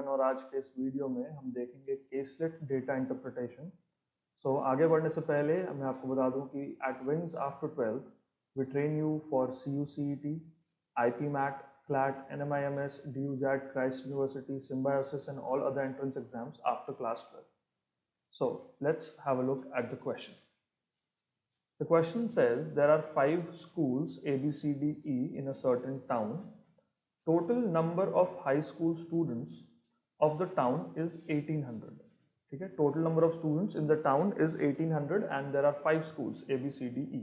Given और आज के इस वीडियो में हम देखेंगे केसलेट डेटा इंटरप्रिटेशन। सो आगे बढ़ने से पहले मैं आपको बता दूं कि at Wings after 12th we train you for CUCET, IPMAT, CLAT, NMIMS, DUJAT, Christ University, Symbiosis and all other entrance exams after class 12. So let's have a look at the question. The question says there are 5 schools A, B, C, D, E in a certain town. Total number of high school students of the town is 1800. ठीक है, total number of students in the town is 1800 and there are 5 schools A, B, C, D, E.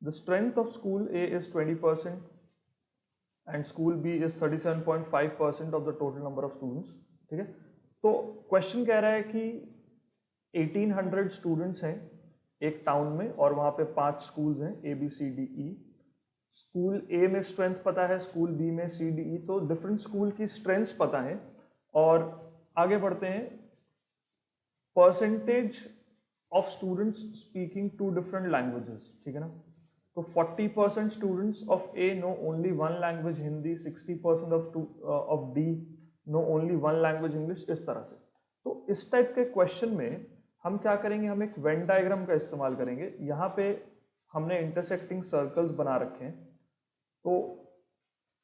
The strength of school A is 20% and school B is 37.5% of the total number of students. ठीक है, तो question कह रहा है कि 1800 students हैं एक town में और वहाँ पे 5 स्कूल्स हैं A, B, C, D, E. School A में स्ट्रेंथ पता है, स्कूल बी में सी डी ई, तो डिफरेंट स्कूल की स्ट्रेंथ्स पता है। और आगे बढ़ते हैं, percentage of students speaking 2 different languages, ठीक है ना। तो 40% students of A know only 1 language Hindi, 60% of D know only 1 language English, इस तरह से। तो इस टाइप के क्वेश्चन में हम क्या करेंगे, हम एक वेन डायग्राम का इस्तेमाल करेंगे। यहाँ पे हमने इंटरसेक्टिंग सर्कल्स बना रखे हैं, तो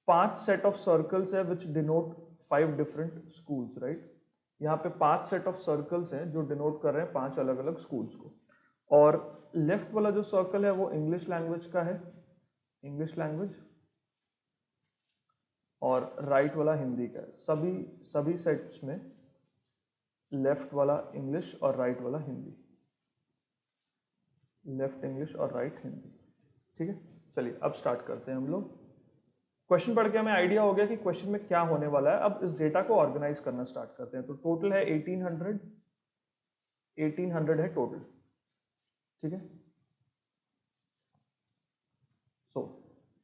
5 सेट ऑफ सर्कल्स है विच डिनोट 5 डिफरेंट स्कूल्स, राइट। यहाँ पे 5 सेट ऑफ सर्कल्स हैं जो डिनोट कर रहे हैं 5 अलग अलग स्कूल्स को। और लेफ्ट वाला जो सर्कल है वो इंग्लिश लैंग्वेज का है, इंग्लिश लैंग्वेज, और राइट वाला हिंदी का है। सभी सेट्स में लेफ्ट वाला इंग्लिश और राइट वाला हिंदी, लेफ्ट इंग्लिश और राइट हिंदी, ठीक है। चलिए अब स्टार्ट करते हैं हम लोग। क्वेश्चन पढ़ के हमें आइडिया हो गया कि क्वेश्चन में क्या होने वाला है। अब इस डेटा को ऑर्गेनाइज करना स्टार्ट करते हैं। तो टोटल है 1800 है टोटल, ठीक है। So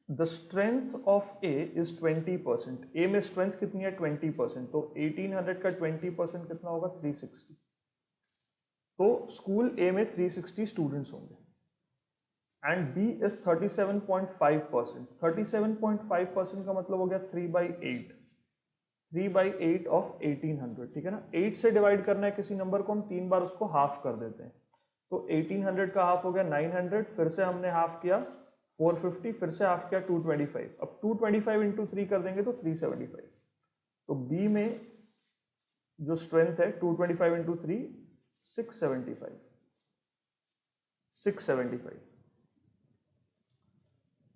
the strength of A is 20%। ए में स्ट्रेंथ कितनी है, 20%। तो 1800 का 20% कितना होगा, 360। तो स्कूल ए में 360 स्टूडेंट्स होंगे एंड बी इज 37.5%। 37.5% का मतलब हो गया 3/8, 3/8 ऑफ 1800, ठीक है ना। 8 से डिवाइड करना है किसी नंबर को, हम 3 बार उसको हाफ कर देते हैं। तो 1800 का हाफ हो गया 900, फिर से हमने हाफ किया 450, फिर से हाफ किया 225। अब 225 इंटू 3 कर देंगे तो 375। तो बी में जो स्ट्रेंथ है 225 इंटू 3 675।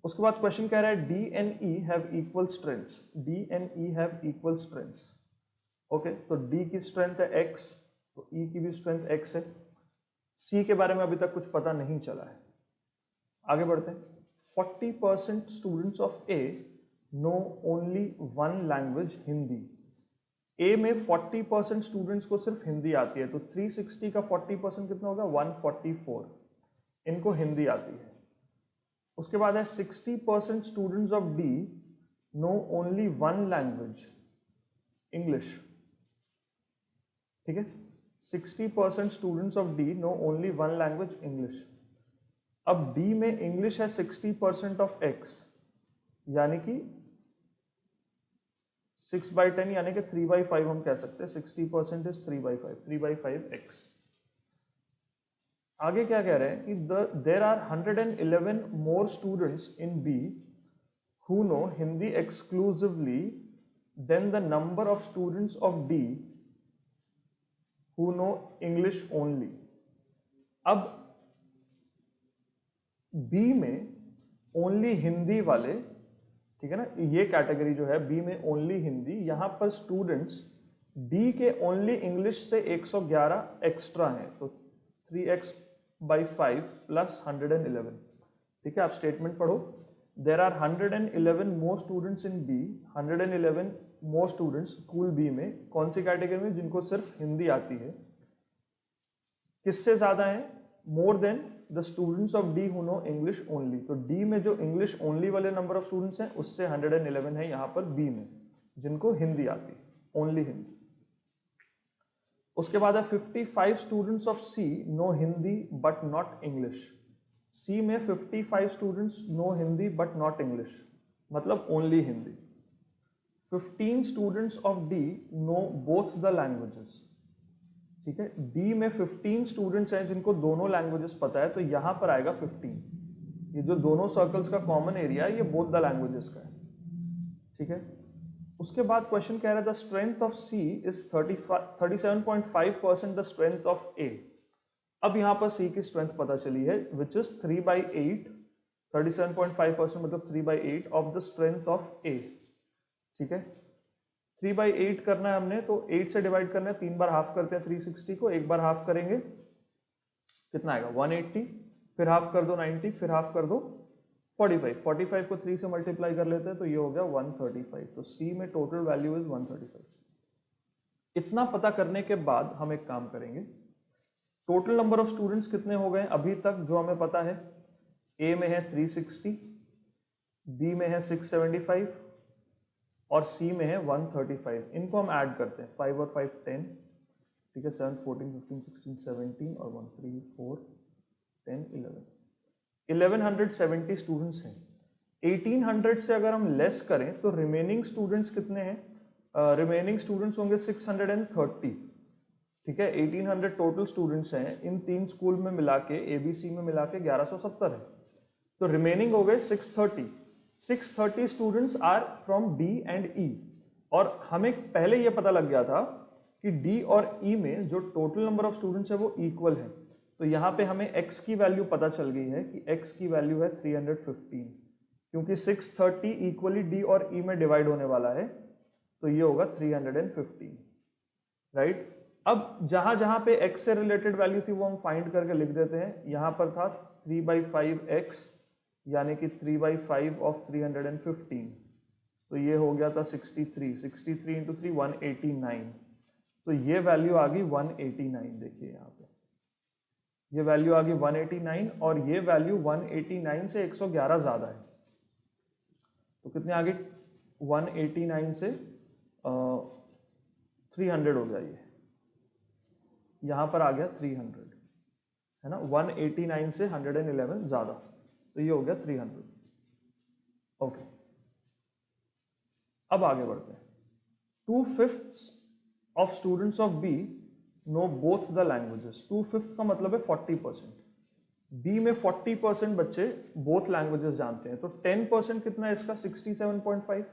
उसके बाद क्वेश्चन कह रहा है D and E have equal strengths, D and E have equal strengths. Okay, तो डी की स्ट्रेंथ है x, तो ई की भी स्ट्रेंथ x है। सी के बारे में अभी तक कुछ पता नहीं चला है। आगे बढ़ते हैं। 40% students of A know only 1 language Hindi. A में 40% स्टूडेंट्स को सिर्फ हिंदी आती है, तो 360 का 40% कितना होगा, 144 इनको हिंदी आती है। उसके बाद है 60% students of D know only 1 language English, ठीक है। 60% students of D know only 1 language English. अब डी में इंग्लिश है 60% ऑफ x, यानी कि 6/10 यानी कि 3/5 हम कह सकते हैं। 60% इज 3/5 आगे क्या कह रहे हैं कि there are 111 more students in B who know Hindi exclusively than the number of students of D who know English only. अब बी में ओनली हिंदी वाले, ठीक है ना, ये कैटेगरी जो है बी में ओनली हिंदी, यहां पर स्टूडेंट्स डी के ओनली इंग्लिश से 111 एक्स्ट्रा हैं, तो 3x/5 प्लस 111, ठीक है। आप स्टेटमेंट पढ़ो। There are 111 more students in B, 111 more students school B में, कौन सी कैटेगरी में, जिनको सिर्फ हिंदी आती है। किससे ज्यादा है, more than the students of D who know English only. तो डी में जो इंग्लिश ओनली वाले नंबर ऑफ स्टूडेंट्स हैं उससे 111 है यहाँ पर बी में, जिनको हिंदी आती है, ओनली हिंदी। उसके बाद है 55 students of C know Hindi but not English. C में 55 students know Hindi but not English, मतलब only Hindi. 15 students of D know both the languages. ठीक है, डी में 15 स्टूडेंट्स हैं जिनको दोनों लैंग्वेजेस पता है, तो यहां पर आएगा 15। ये जो दोनों सर्कल्स का कॉमन एरिया है ये बोथ द लैंग्वेजेस का है। ठीक है, उसके बाद क्वेश्चन कह रहा है the strength of C is 37.5% the strength of A. अब यहां पर सी की स्ट्रेंथ पता चली है विच इज 3/8, 37.5% मतलब 3/8 ऑफ द स्ट्रेंथ ऑफ ए। ठीक है, 3/8 करना है हमने, तो 8 से डिवाइड करना है, 3 बार हाफ करते हैं 360 को, एक बार हाफ करेंगे कितना आएगा 180, फिर हाफ कर दो 90, फिर हाफ कर दो 45 को 3 से मल्टीप्लाई कर लेते हैं तो ये हो गया 135। तो सी में टोटल वैल्यू इज 135। इतना पता करने के बाद हम एक काम करेंगे, टोटल नंबर ऑफ स्टूडेंट्स कितने हो गए अभी तक जो हमें पता है, ए में है 360, बी में है 675 और सी में है 135। इनको हम ऐड करते हैं, 5 और 5 10, ठीक है, 7 14 15 16 17 और 1 3 4 10 11 1170 स्टूडेंट्स हैं। 1800 से अगर हम लेस करें तो रिमेनिंग स्टूडेंट्स कितने हैं, रिमेनिंग स्टूडेंट्स होंगे 630। ठीक है, 1800 टोटल स्टूडेंट्स हैं, इन 3 स्कूल में मिला के एबीसी में मिला के 1170 है, तो रिमेनिंग हो गए 630। 630 students are from D and E, और हमें पहले ये पता लग गया था कि डी और ई में जो टोटल नंबर ऑफ स्टूडेंट्स है वो इक्वल है। तो यहाँ पे हमें x की वैल्यू पता चल गई है कि x की वैल्यू है 315, क्योंकि 630 इक्वली d और e में डिवाइड होने वाला है, तो ये होगा 315। राइट, अब जहां जहां पे x से रिलेटेड वैल्यू थी वो हम फाइंड करके लिख देते हैं। यहां पर था 3/5x यानी कि 3/5 ऑफ 315, तो ये हो गया था 63 इंटू 3 189, तो ये वैल्यू आ गई 189। देखिए यहाँ पे ये वैल्यू आ गई 189 और ये वैल्यू 189 से 111 ज्यादा है, तो कितने आ गए 189 से 300 हो गया, ये यहां पर आ गया 300 है ना, 189 से 111 ज्यादा, तो ये हो गया 300। ओके, अब आगे बढ़ते हैं। 2/5 of students of B know both the languages. 2/5 का मतलब है 40%। बी में 40% बच्चे बोथ लैंग्वेजेस जानते हैं, तो 10% कितना है इसका 67.5,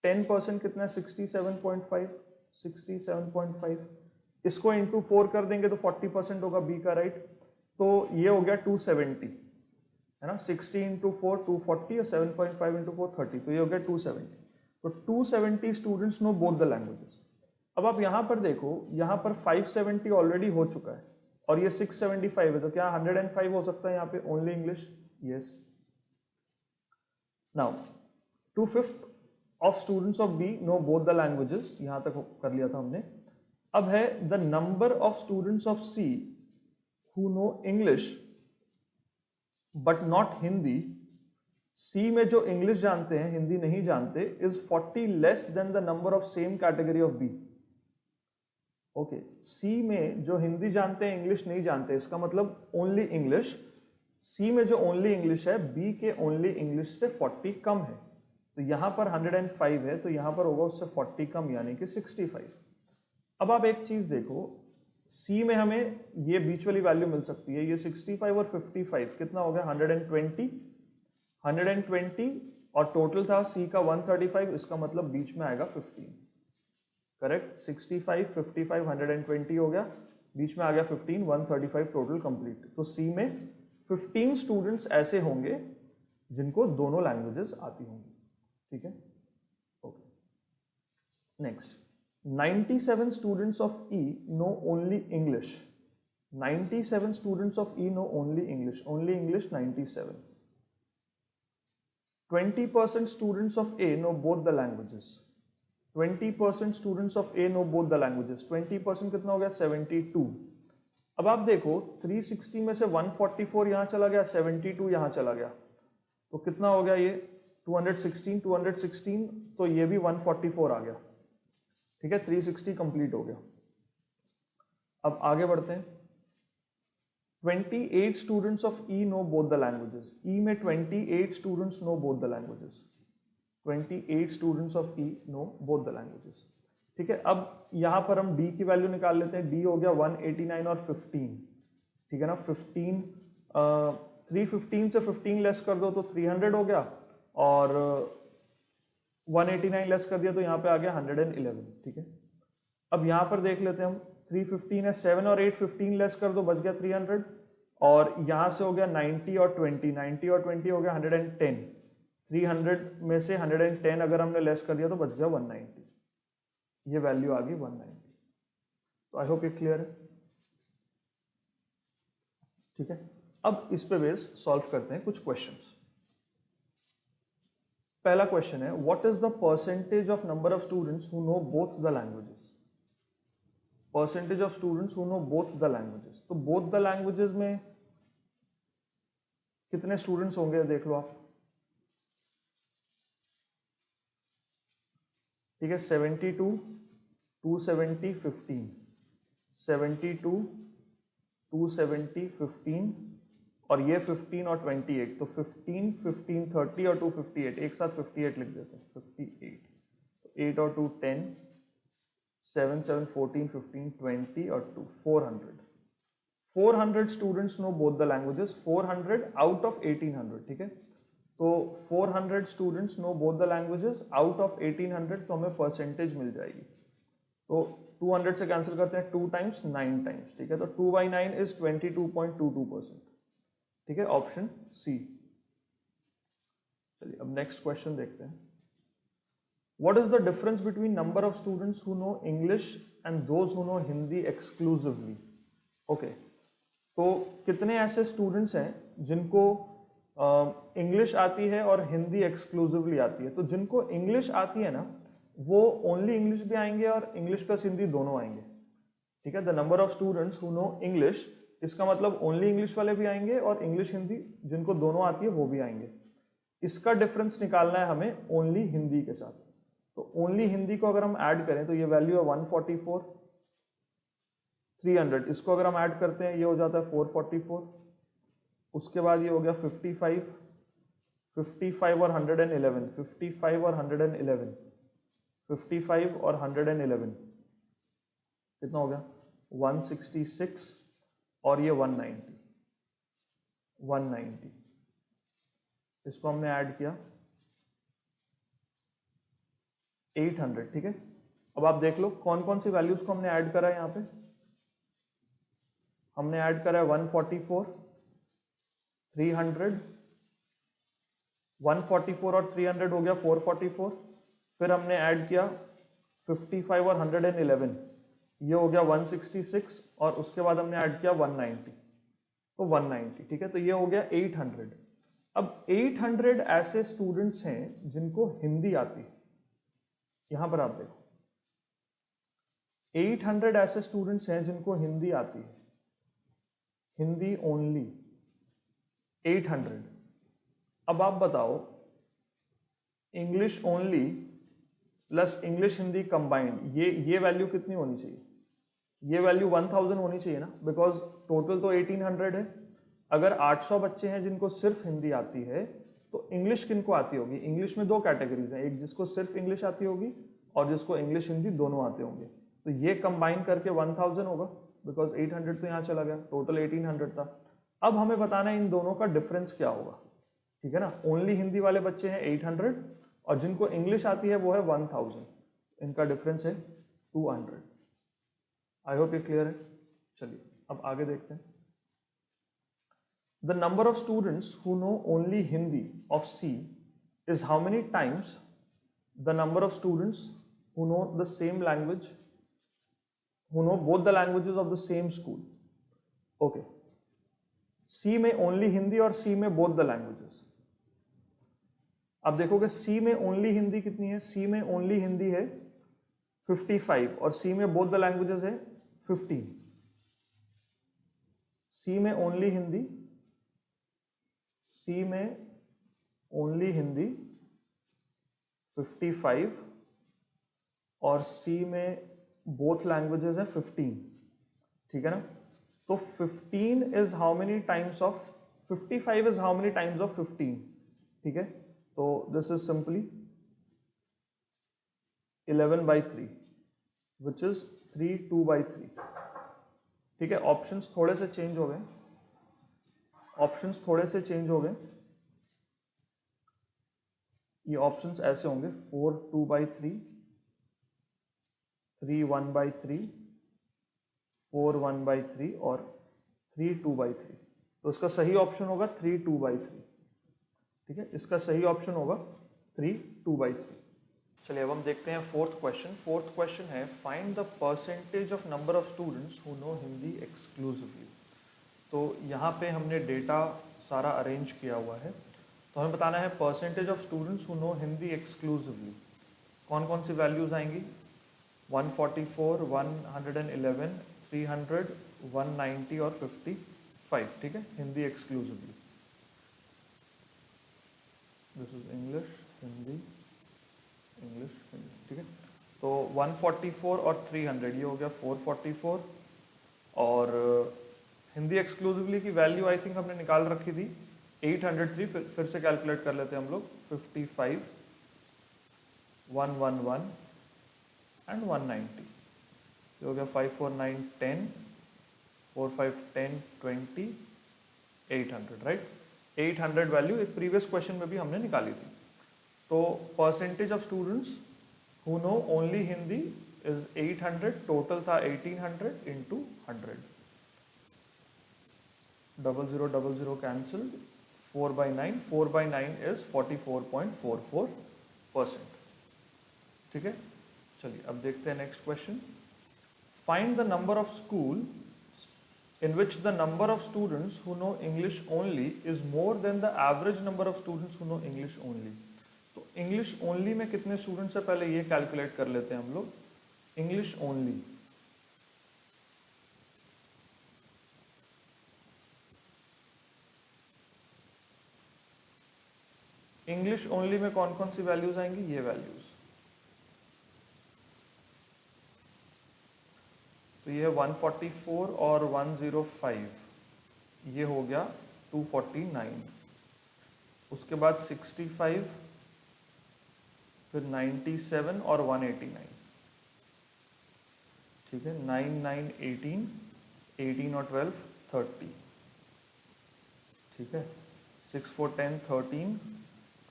10% कितना है 67.5, 67.5, इसको इंटू 4 कर देंगे तो 40% होगा बी का, राइट। तो ये हो गया 270 है ना, 60 इंटू 4 240 और 7.5 इंटू 4 30, तो ये हो गया 270। तो 270 students know both the languages. अब आप यहां पर देखो, यहां पर 570 ऑलरेडी हो चुका है और ये 675 है, तो क्या 105 हो सकता है यहाँ पे only English? Yes. Now 2/5 of students of B know both the languages, यहां तक कर लिया था हमने। अब है the number of students of C who know English but not Hindi. C में जो इंग्लिश जानते हैं हिंदी नहीं जानते is 40 less than the number of same category of B. Okay, C में जो हिंदी जानते हैं इंग्लिश नहीं जानते, इसका मतलब ओनली इंग्लिश। सी में जो ओनली इंग्लिश है बी के ओनली इंग्लिश से 40 कम है, तो यहां पर 105 है, तो यहां पर होगा उससे 40 कम यानी कि 65। अब आप एक चीज देखो, सी में हमें ये बीच वाली वैल्यू मिल सकती है, ये 65 और 55 कितना हो गया 120 और टोटल था सी का 135, इसका मतलब बीच में आएगा 15। करेक्ट, 65 55 120 हो गया, बीच में आ गया 15, 135 टोटल कंप्लीट। तो सी में 15 स्टूडेंट्स ऐसे होंगे जिनको दोनों लैंग्वेजेस आती होंगी। ठीक है, okay. Next, 97 students of E know only English. 97 students of E know only English. Only English 97. 20% students of A know both the languages. 20% students of A know both the languages. 20% कितना हो गया 72। अब आप देखो 360 में से 144 यहाँ चला गया, 72 यहाँ चला गया, तो कितना हो गया ये 216, तो ये भी 144 आ गया। ठीक है, 360 कंप्लीट हो गया। अब आगे बढ़ते हैं। 28 students of E know both the languages. E में 28 students know both the languages. 28 students of E know both the languages. ठीक है, अब यहाँ पर हम डी की वैल्यू निकाल लेते हैं। डी हो गया 189 और 15। ठीक है ना, 15 315 से 15 लेस कर दो तो 300 हो गया, और 189 लेस कर दिया तो यहाँ पे आ गया 111। ठीक है, अब यहाँ पर देख लेते हैं हम, 315 है, 7 और 8 15 लेस कर दो, बच गया 300, और यहाँ से हो गया 90 और 20, 90 और 20 हो गया 110। 300 में से 110 अगर हमने लेस कर दिया तो बच गया 190। ये वैल्यू आ गई 190। तो आई होप ये क्लियर है। ठीक है, अब इस पे बेस सॉल्व करते हैं कुछ क्वेश्चंस। पहला क्वेश्चन है, what is the percentage of number of students who know both the languages. Percentage of students who know both the languages. तो बोथ द लैंग्वेजेस में कितने स्टूडेंट्स होंगे देख लो आप। ठीक है, 72 270 15, 72 270 15, और ये 15 और 28, तो 15 15 30 और 2 58, एक साथ 58 लिख देते हैं, 58। तो 8 और 2 10, 7 7 14 15 20 और 2 400। 400 students know both the languages, 400 out of 1800। ठीक है, तो 400 students know both the languages out of 1800, तो हमें परसेंटेज मिल जाएगी। तो 200 से कैंसिल करते हैं, 2 टाइम्स 9 टाइम्स। ठीक है, तो 2/9 इज 22.22%। ठीक है, ऑप्शन सी। चलिए अब नेक्स्ट क्वेश्चन देखते हैं। What is the difference between number of students who know English and those who know Hindi exclusively. Okay, तो कितने ऐसे स्टूडेंट्स हैं जिनको इंग्लिश आती है और हिंदी एक्सक्लूसिवली आती है। तो जिनको इंग्लिश आती है ना, वो ओनली इंग्लिश भी आएंगे और इंग्लिश प्लस हिंदी दोनों आएंगे। ठीक है, the number of students who know English, इसका मतलब ओनली इंग्लिश वाले भी आएंगे और इंग्लिश हिंदी जिनको दोनों आती है वो भी आएंगे। इसका डिफरेंस निकालना है हमें ओनली हिंदी के साथ। तो ओनली हिंदी को अगर हम ऐड करें तो ये वैल्यू है 144, 300, इसको अगर हम ऐड करते हैं ये हो जाता है 444, उसके बाद ये हो गया 55, 55 और 111, 55 और 111, 55 और 111 कितना हो गया 166, और ये 190, 190, इसको हमने ऐड किया 800। ठीक है, अब आप देख लो कौन कौन सी वैल्यूज को हमने ऐड करा है। यहाँ पे हमने ऐड करा है 144, 300, 144 और 300 हो गया 444, फिर हमने ऐड किया 55 और 111, ये हो गया 166, और उसके बाद हमने ऐड किया 190, तो 190। ठीक है, तो ये हो गया 800। अब 800 ऐसे स्टूडेंट्स हैं जिनको हिंदी आती है। यहां पर आप देखो 800 ऐसे स्टूडेंट्स हैं जिनको हिंदी आती है, हिंदी ओनली 800। अब आप बताओ English only plus English Hindi combined, ये वैल्यू कितनी होनी चाहिए। ये वैल्यू 1000 होनी चाहिए ना, बिकॉज टोटल तो 1800 है। अगर 800 बच्चे हैं जिनको सिर्फ हिंदी आती है तो इंग्लिश किनको आती होगी। इंग्लिश में दो कैटेगरीज हैं, एक जिसको सिर्फ इंग्लिश आती होगी और जिसको इंग्लिश हिंदी दोनों आते होंगे। तो ये कंबाइन करके 1000 होगा, बिकॉज 800 तो यहाँ चला गया, टोटल 1800 था। अब हमें बताना है इन दोनों का डिफरेंस क्या होगा। ठीक है ना, ओनली हिंदी वाले बच्चे हैं 800 और जिनको इंग्लिश आती है वो है 1000, इनका डिफरेंस है 200। आई होप ये क्लियर है। चलिए अब आगे देखते हैं। The number of students who know only Hindi of C is how many times the number of students who know the same language, who know both the languages of the same school. Okay, C में only Hindi और सी में both the languages. अब देखोगे सी में only Hindi कितनी है, सी में only Hindi है 55 और सी में बोथ द लैंग्वेजेस है 15। सी में ओनली हिंदी, सी में ओनली हिंदी 55 और सी में बोथ लैंग्वेजेस है 15। ठीक है ना, तो 15 is how many times of 55 is how many times of 15। ठीक है, तो this is simply 11/3 which is 3 2/3। ठीक है, ऑप्शंस थोड़े से चेंज हो गए, ये ऑप्शंस ऐसे होंगे 4 2/3, 3 1/3, 4 1/3 और 3 2/3। तो इसका सही ऑप्शन होगा 3 2/3। ठीक है, इसका सही ऑप्शन होगा 3 2/3। चलिए अब हम देखते हैं फोर्थ क्वेश्चन है find the percentage of number of students who know Hindi exclusively. तो यहाँ पे हमने डेटा सारा अरेंज किया हुआ है, तो हमें बताना है percentage of students who know Hindi exclusively. कौन कौन सी वैल्यूज आएंगी? 144, 111, 300, 190 और 55। ठीक है, Hindi exclusively. This is English, Hindi, English, Hindi. ठीक है, तो 144 और 300 ये हो गया 444। और हिंदी एक्सक्लूसिवली की वैल्यू आई थिंक हमने निकाल रखी थी 803। फिर से कैलकुलेट कर लेते हैं हम लोग। 55, 111 एंड 190। ये हो गया 5 4 9 10, 4 5 10 20, 800। राइट, 800 वैल्यू एक प्रीवियस क्वेश्चन में भी हमने निकाली थी। तो percentage of students who know only Hindi is 800, total था 1800 इंटू 100। 0000 cancelled, 4/9, 4/9 is 44.44%। ठीक है, चलिए अब देखते हैं next question. Find the number of school in which the number of students who know English only is more than the average number of students who know English only। तो English only में कितने students है पहले ये calculate कर लेते हैं हम लोग। English only, इंग्लिश ओनली में कौन कौन सी वैल्यूज आएंगी? ये वैल्यूज। तो ये 144 और 105, ये हो गया 249। उसके बाद 65, फिर 97 और 189। ठीक है, 9 9 18, 18 और 12 30। ठीक है, 6 4 10 13,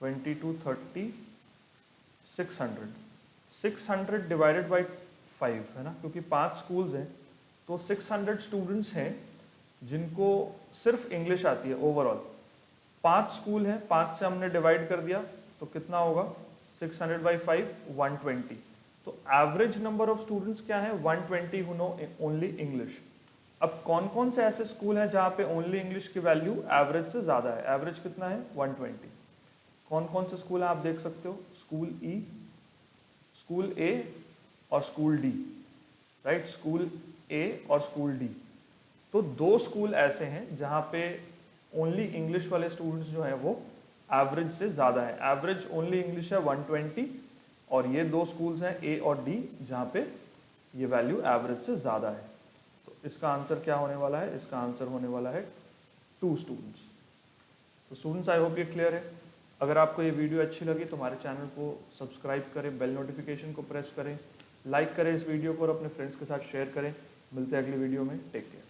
22 30, 600। 600 डिवाइडेड बाई 5 है ना, क्योंकि 5 स्कूल्स हैं तो 600 स्टूडेंट्स हैं जिनको सिर्फ इंग्लिश आती है ओवरऑल। 5 स्कूल हैं, 5 से हमने डिवाइड कर दिया तो कितना होगा? 600/5 120। तो एवरेज नंबर ऑफ स्टूडेंट्स क्या है? 120 हु नो ओनली इंग्लिश। अब कौन कौन से ऐसे स्कूल हैं जहाँ पे ओनली इंग्लिश की वैल्यू एवरेज से ज़्यादा है? एवरेज कितना है? 120। कौन कौन से स्कूल हैं आप देख सकते हो? स्कूल ई, स्कूल ए और स्कूल डी। राइट, स्कूल ए और स्कूल डी। तो 2 स्कूल ऐसे हैं जहाँ पे ओनली इंग्लिश वाले स्टूडेंट्स जो हैं वो एवरेज से ज़्यादा है। एवरेज ओनली इंग्लिश है 120, और ये 2 स्कूल्स हैं ए और डी जहाँ पे ये वैल्यू एवरेज से ज़्यादा है। तो इसका आंसर क्या होने वाला है? इसका आंसर होने वाला है 2 स्टूडेंट्स। तो स्टूडेंट्स, आई होप ये क्लियर है। अगर आपको ये वीडियो अच्छी लगी तो हमारे चैनल को सब्सक्राइब करें, बेल नोटिफिकेशन को प्रेस करें, लाइक करें इस वीडियो को और अपने फ्रेंड्स के साथ शेयर करें। मिलते हैं अगली वीडियो में। Take care.